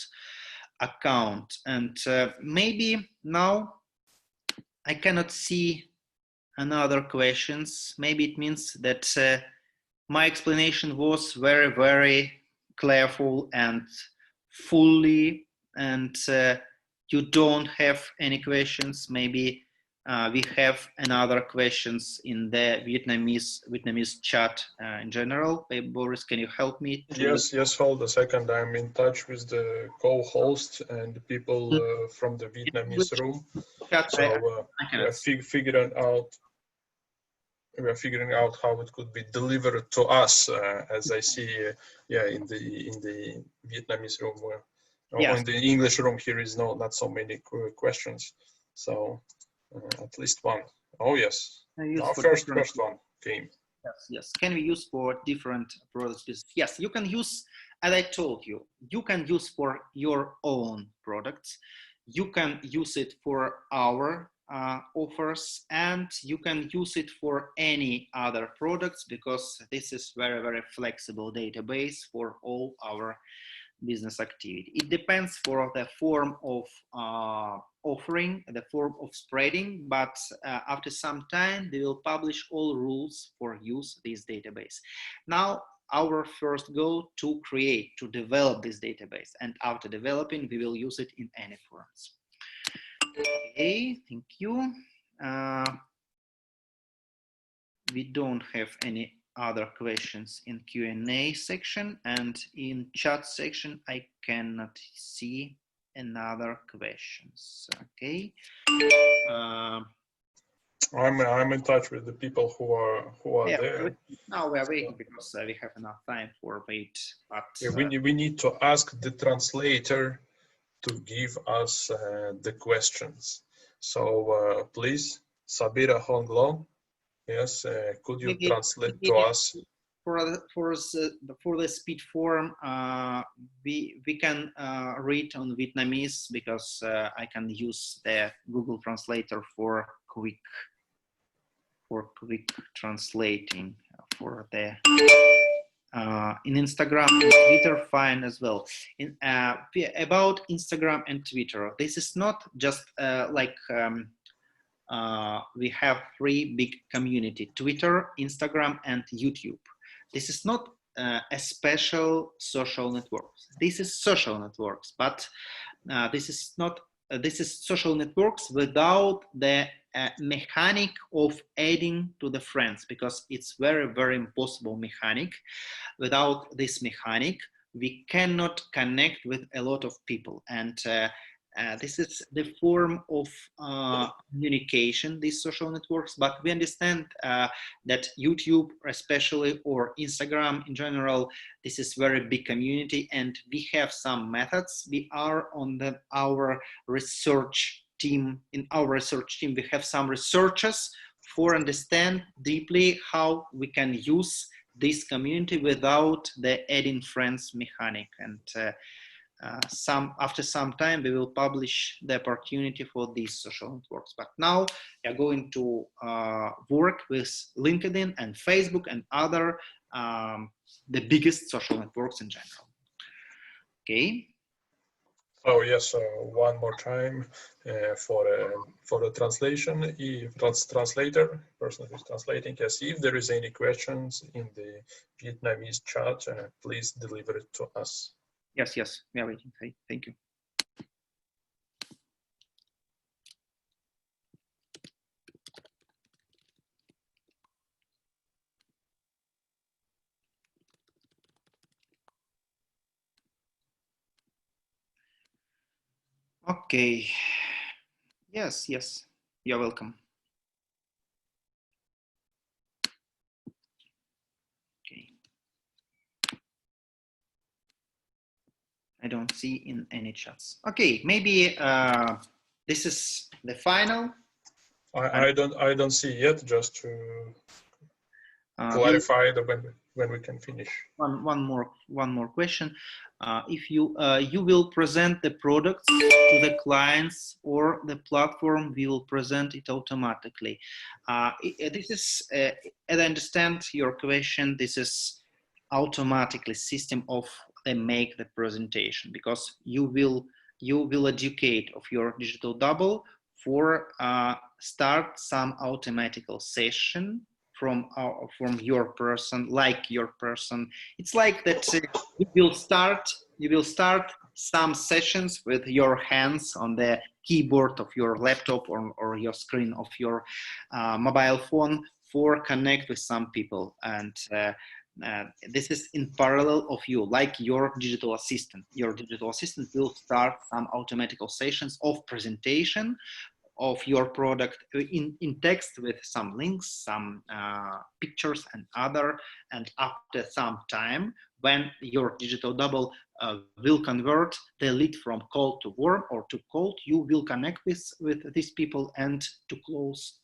account. And maybe now I cannot see another questions. Maybe it means that my explanation was very, very careful and fully, and you don't have any questions. Maybe we have another questions in the Vietnamese chat in general. Hey, Boris, can you help me? Yes, hold a second. I'm in touch with the co-host and the people from the Vietnamese room. So we are figuring out how it could be delivered to us, as I see, in the Vietnamese room, in the English room here is not so many questions. So at least one. Oh yes, our first one came. Yes. Can we use for different products? Yes, you can use, as I told you, you can use for your own products. You can use it for our offers, and you can use it for any other products, because this is very, very flexible database for all our business activity. It depends for the form of offering, the form of spreading, but after some time they will publish all rules for use this database. Now our first goal to develop this database, and after developing we will use it in any forms. Okay, thank you. We don't have any other questions in Q&A section, and in chat section I cannot see another questions. Okay. I'm in touch with the people who are there. Now we are waiting because we have enough time for wait. But we need to ask the translator to give us the questions. So please, Sabira Honglo, yes, could you translate to us? For the speed form, we can read on Vietnamese, because I can use the Google Translator for quick translating for the in Instagram and Twitter, fine as well. About Instagram and Twitter, this is not just like we have three big community: Twitter, Instagram, and YouTube. This is not a special social networks. This is social networks, but this is not. This is social networks without the mechanic of adding to the friends, because it's very, very impossible mechanic. Without this mechanic, we cannot connect with a lot of people, and this is the form of communication, these social networks. But we understand that YouTube especially, or Instagram in general, this is very big community, and we have some methods. We are on our research team. In our research team we have some researchers for understand deeply how we can use this community without the adding friends mechanic. And after some time, we will publish the opportunity for these social networks. But now we are going to work with LinkedIn and Facebook and other the biggest social networks in general. Okay. Oh yes, one more time for the translation. If translator, person who's translating, yes, if there is any questions in the Vietnamese chat, please deliver it to us. Yes, we are waiting. Thank you. Okay. Yes, you're welcome. Okay. I don't see in any chats. Okay, maybe this is the final. I don't see yet. Just to clarify when we can finish. One more question. If you will present the products to the clients, or the platform will present it automatically? This is, as I understand your question, this is automatically system of they make the presentation, because you will educate of your digital double for start some automatical session from your person, like your person. It's like that you will start some sessions with your hands on the keyboard of your laptop or your screen of your mobile phone for connect with some people. And this is in parallel of you, like your digital assistant. Your digital assistant will start some automatical sessions of presentation of your product in text with some links, some pictures and other. And after some time, when your digital double will convert the lead from cold to warm or to cold, you will connect with these people and to close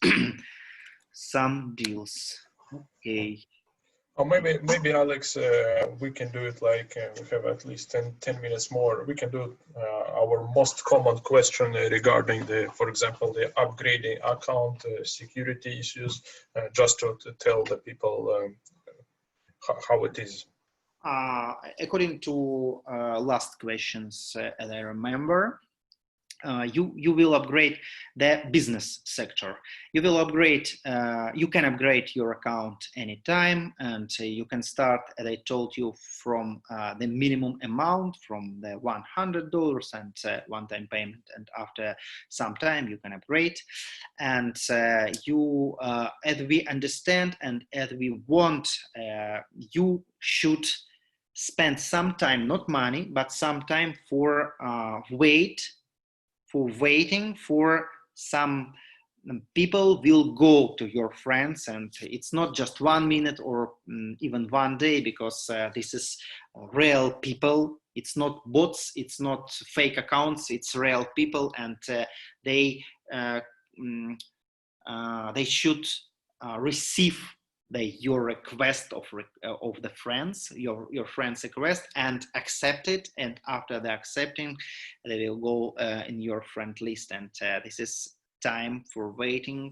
some deals. Okay. Or maybe Alex, we can do it like we have at least 10 minutes more. We can do our most common question regarding for example, the upgrading account security issues, just to tell the people how it is. According to last questions, as I remember, you will upgrade the business sector. You will upgrade, you can upgrade your account anytime, and you can start, as I told you, from the minimum amount, from the $100 and one-time payment, and after some time you can upgrade. And you, as we understand and as we want, you should spend some time, not money, but some time for waiting for some people will go to your friends. And it's not just 1 minute or even 1 day, because this is real people. It's not bots, it's not fake accounts, it's real people. And they should receive your request of the friends, your friends' request, and accept it. And after the accepting, they will go in your friend list. And this is time for waiting.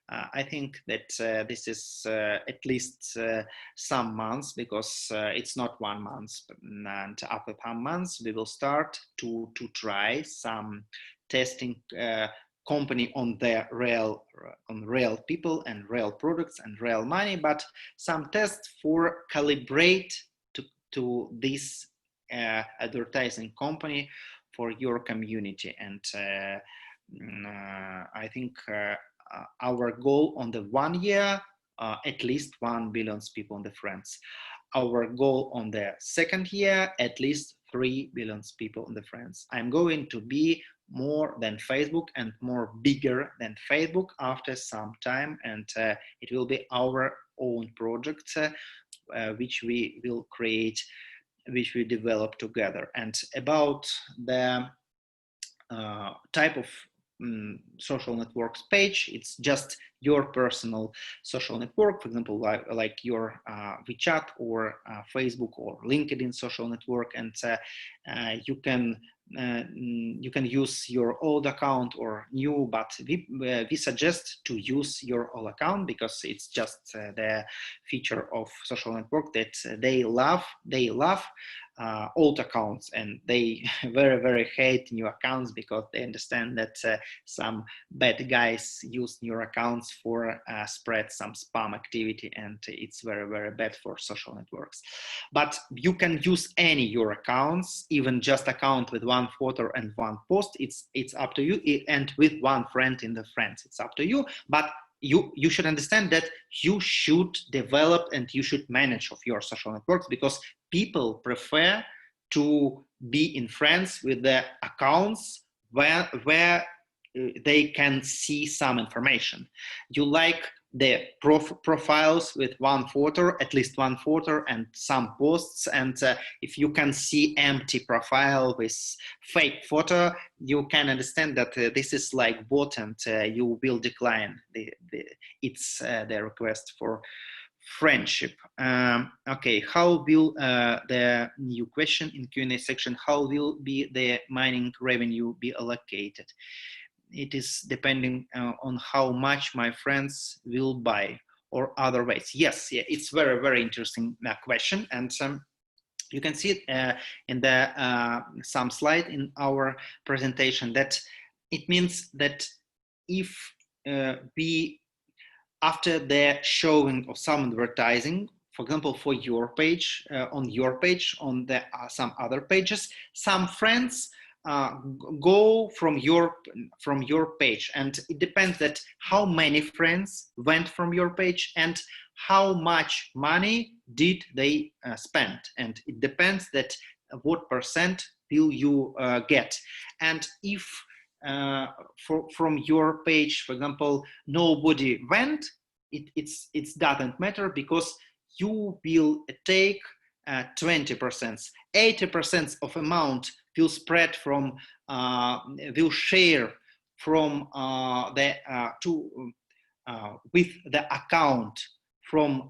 I think that this is at least some months, because it's not 1 month. And after some months, we will start to try some testing company on the real people and real products and real money, but some tests for calibrate to this advertising company for your community. And I think our goal on the 1 year, at least 1 billion people in the France. Our goal on the 2nd year, at least 3 billion people in the France. I'm going to be more than Facebook and more bigger than Facebook after some time, and it will be our own project which we will create, which we develop together. And about the type of social networks page. It's just your personal social network, for example, like your WeChat or Facebook or LinkedIn social network, and you can use your old account or new, but we suggest to use your old account because it's just the feature of social network that they love old accounts, and they very hate new accounts because they understand that some bad guys use new accounts for spread some spam activity, and it's very bad for social networks. But you can use any your accounts, even just account with one photo and one post. It's up to you, and with one friend in the friends, it's up to you. But you should understand that you should develop and you should manage of your social networks, because people prefer to be in friends with the accounts where they can see some information. You like the profiles with one photo, at least one photo and some posts, and if you can see empty profile with fake photo, you can understand that this is like bot, and you will decline the request for friendship. Okay, how will the new question in Q&A section, how will be the mining revenue be allocated? It is depending on how much my friends will buy or other ways. Yes, yeah, it's very interesting question, and you can see it in the some slide in our presentation, that it means that if we, after the showing of some advertising, for example, for your page, on the some other pages, some friends go from your page, and it depends that how many friends went from your page and how much money did they spend, and it depends that what percent will you get. And if from your page, for example, nobody went, it doesn't matter, because you will take 20%, 80% of amount will spread from, will share from with the account from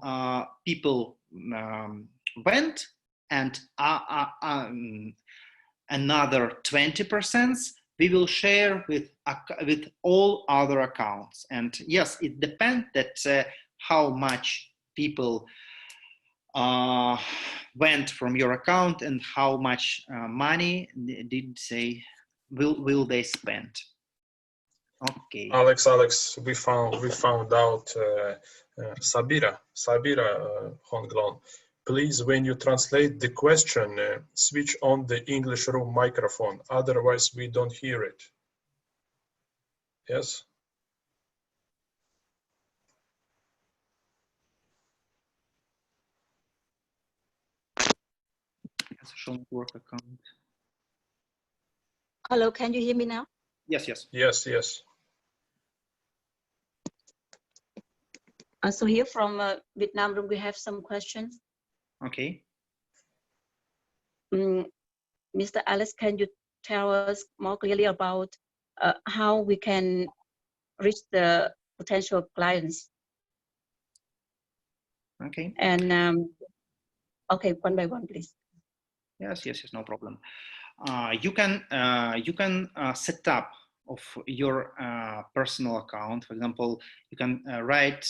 people went, and another 20% we will share with all other accounts. And yes, it depends that how much people went from your account and how much money did they will they spend. Okay. Alex, we found out Sabira Honglon. Please, when you translate the question, switch on the English room microphone. Otherwise, we don't hear it. Yes. Social network account. Hello, can you hear me now? Yes. Yes. So here from Vietnam room, we have some questions. Okay. Mr. Alex, can you tell us more clearly about how we can reach the potential clients? Okay. And okay, one by one, please. Yes, no problem. You can set up of your personal account. For example, you can write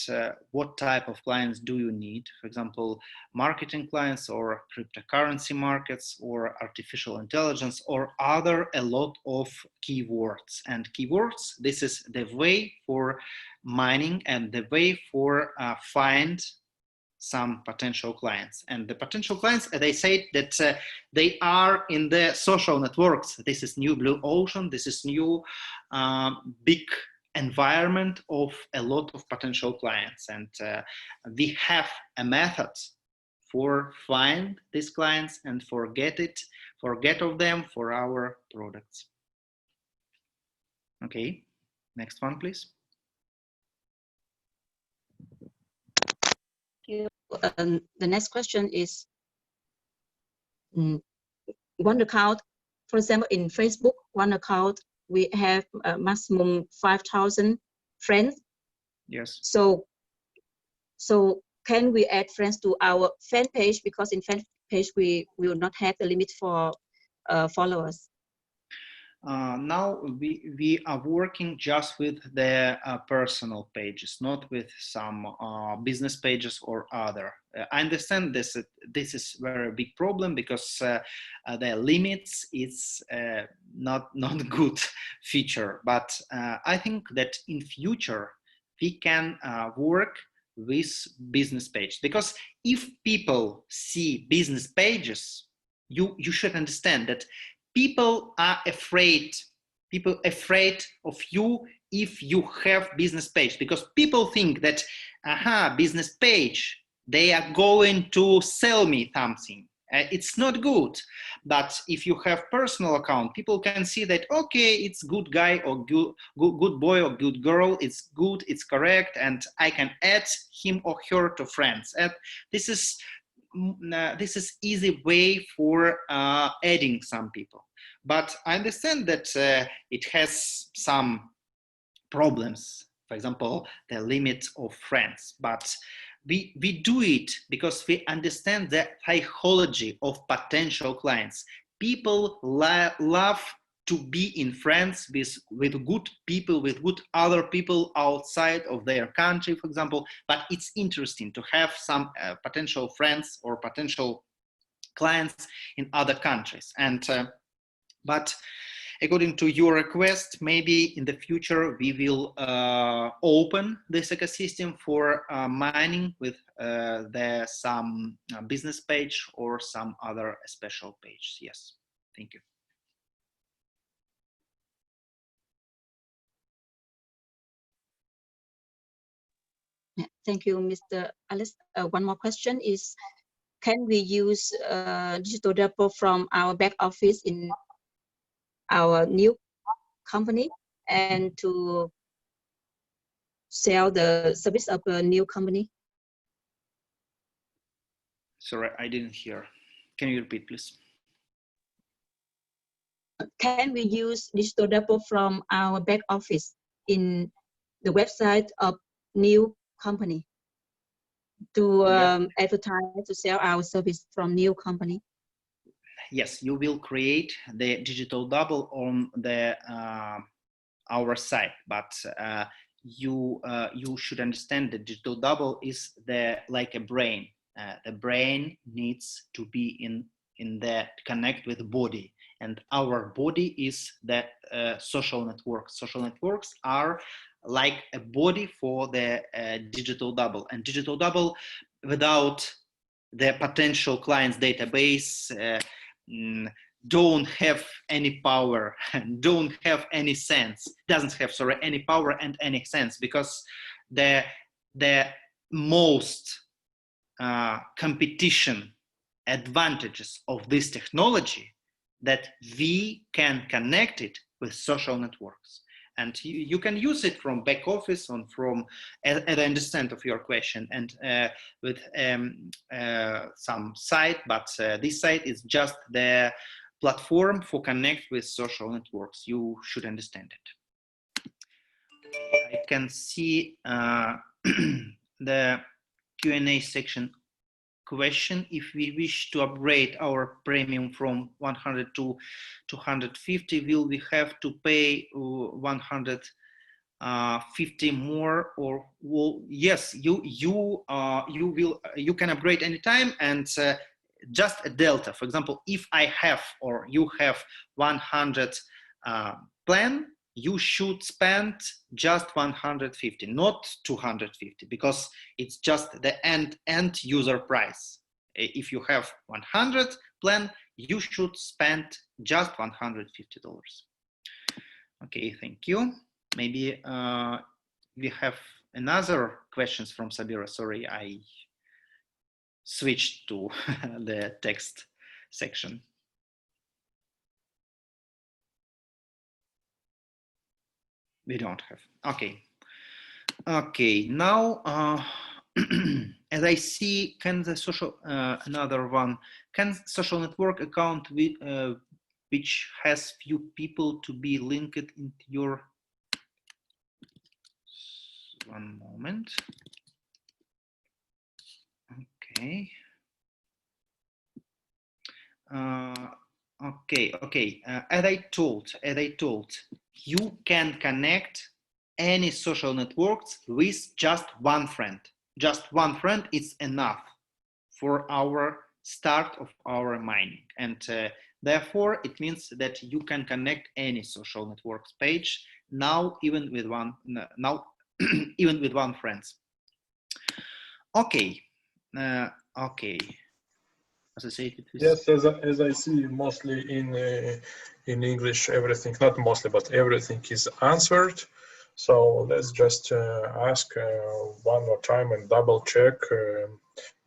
what type of clients do you need. For example, marketing clients or cryptocurrency markets or artificial intelligence or a lot of keywords. And keywords, this is the way for mining and the way for find some potential clients. And the potential clients, they say that they are in the social networks. This is new blue ocean. This is new big environment of a lot of potential clients. And we have a method for find these clients and forget of them for our products. Okay, next one, please. The next question is one account, for example, in Facebook, one account we have a maximum 5,000 friends. Yes. So can we add friends to our fan page? Because in fan page we will not have the limit for followers. Now we are working just with the personal pages, not with some business pages or other. I understand this is very big problem because the limits is not good feature, but I think that in future we can work with business page, because if people see business pages, you should understand that people are afraid of you if you have business page, because people think that business page, they are going to sell me something. It's not good. But if you have personal account, people can see that, okay, it's good guy or good boy or good girl, it's good, it's correct, and I can add him or her to friends. And this is easy way for adding some people. But I understand that it has some problems. For example, the limit of friends. But we do it because we understand the psychology of potential clients. People love to be in friends with good people, with good other people outside of their country, for example. But it's interesting to have some potential friends or potential clients in other countries. And but according to your request, maybe in the future we will open this ecosystem for mining with some business page or some other special page. Yes, thank you. Yeah, thank you, Mr. Alice. One more question is, can we use digital depot from our back office in our new company and to sell the service of a new company? Sorry, I didn't hear. Can you repeat, please? Can we use digital depot from our back office in the website of new company to advertise, to sell our service from new company? Yes, you will create the digital double on the our site, but you should understand that digital double is like a brain. The brain needs to be in the connect with the body, and our body is the social networks. Social networks are like a body for the digital double, and digital double without the potential clients database don't have any power, don't have any sense, doesn't have, sorry, any power and any sense, because the most competition advantages of this technology that we can connect it with social networks. And you can use it from back office on from, as I understand of your question, and with some site, but this site is just the platform for connect with social networks. You should understand it. I can see the Q&A section question. If we wish to upgrade our premium from 100 to 250, will we have to pay 150 more, or yes, you can upgrade anytime, and just a delta. For example, if I have or you have 100 plan, you should spend just 150, not 250, because it's just the end user price. If you have 100 plan, you should spend just $150. Okay, thank you. Maybe we have another questions from Sabira. Sorry, I switched to the text section. We don't have. Okay, now as I see, can the social another one, can social network account which has few people to be linked into your, one moment. Okay. Okay. As I told, you can connect any social networks with just one friend. Just one friend is enough for our start of our mining, and therefore it means that you can connect any social networks page now, even with one even with one friend. Okay. Okay. Associated with... Yes, as I see, mostly in English, everything, not mostly, but everything is answered. So let's just ask one more time and double check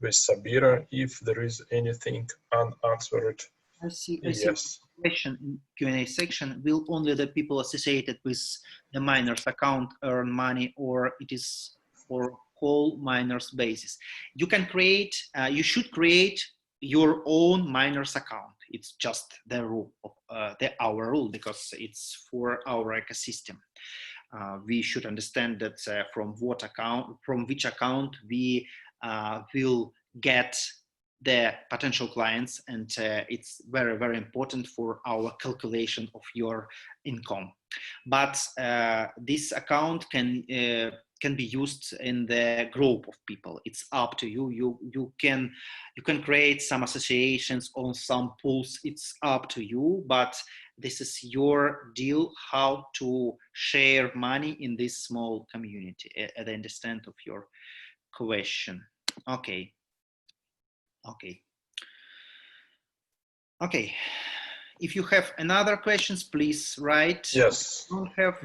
with Sabira if there is anything unanswered. I see. Yes. Question in Q&A section: will only the people associated with the miners account earn money, or it is for whole miners basis? You can create, you should create your own miners account. It's just the rule of our rule, because it's for our ecosystem. We should understand that from which account we will get the potential clients, and it's very, very important for our calculation of your income. But this account can be used in the group of people. It's up to you. You can create some associations on some pools. It's up to you, but this is your deal how to share money in this small community. I understand of your question. Okay. If you have another questions, please write. Yes. Don't have...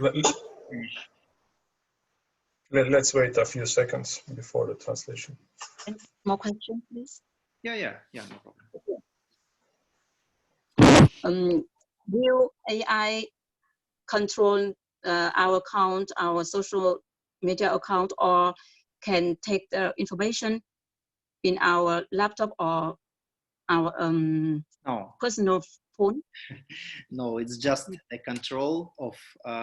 Let's wait a few seconds before the translation. More questions, please. Yeah, no problem. Will AI control our account, our social media account, or can take the information in our laptop or our No. personal phone? No, it's just the control of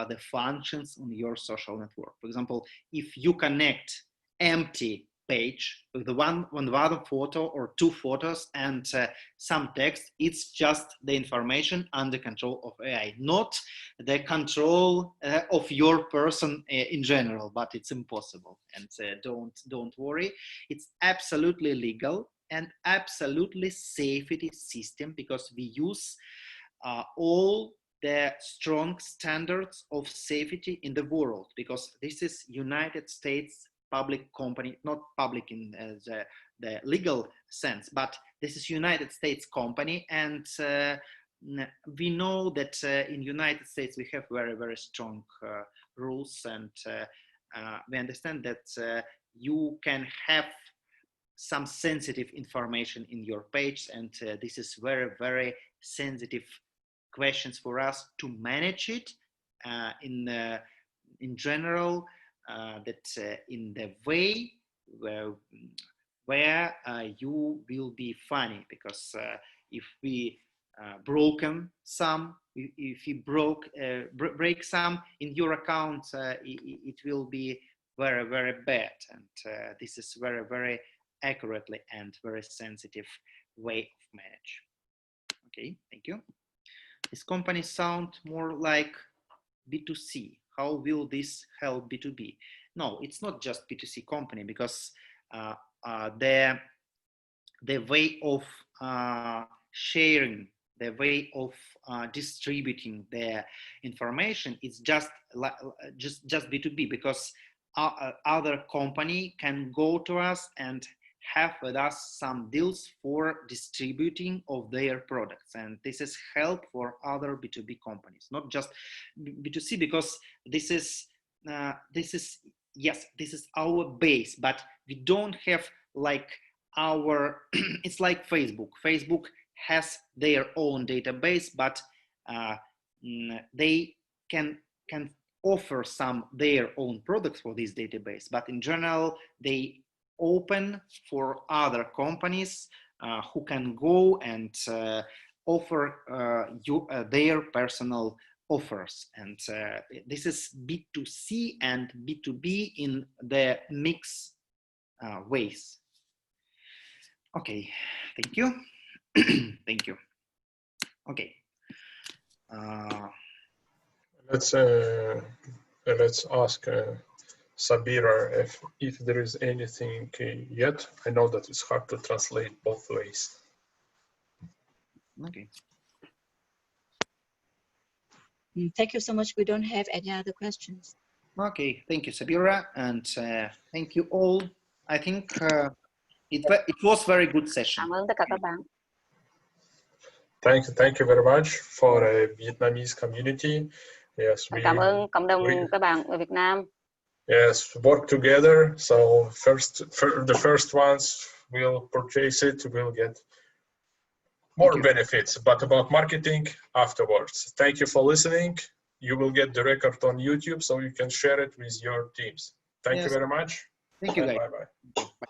the functions on your social network. For example, if you connect empty page with one photo or two photos and some text, it's just the information under control of AI, not the control of your person in general. But it's impossible, and don't worry. It's absolutely legal and absolutely safety system, because we use all the strong standards of safety in the world, because this is United States public company, not public in the legal sense, but this is United States company, and we know that in United States we have very, very strong rules, and we understand that you can have some sensitive information in your page, and this is very, very sensitive questions for us to manage it in general, that in the way where you will be funny, because if we if you break some in your account, it will be very, very bad, and this is very, very accurately and very sensitive way of manage. Okay, thank you. This company sound more like B2C. How will this help B2B? No, it's not just B2C company, because the way of sharing, the way of distributing the information is just B2B, because other company can go to us and have with us some deals for distributing of their products, and this is help for other B2B companies, not just B2C, because this is yes, this is our base, but we don't have like our it's like Facebook has their own database, but they can offer some their own products for this database, but in general they open for other companies who can go and offer their personal offers, and this is B2C and B2B in the mix ways. Okay, thank you. Thank you. Okay. Let's ask Sabira if there is anything yet. I know that it's hard to translate both ways. Okay. Thank you so much. We don't have any other questions. Okay, thank you, Sabira, and thank you all. I think it was very good session. Cảm ơn tất cả các bạn. Thank you very much for a Vietnamese community. Yes, Cảm ơn cộng đồng các bạn ở Việt Nam. Yes, work together. So the first ones will purchase it, will get more benefits, but about marketing afterwards. Thank you for listening. You will get the record on YouTube so you can share it with your teams. Thank you very much. Thank you, guys. Bye-bye.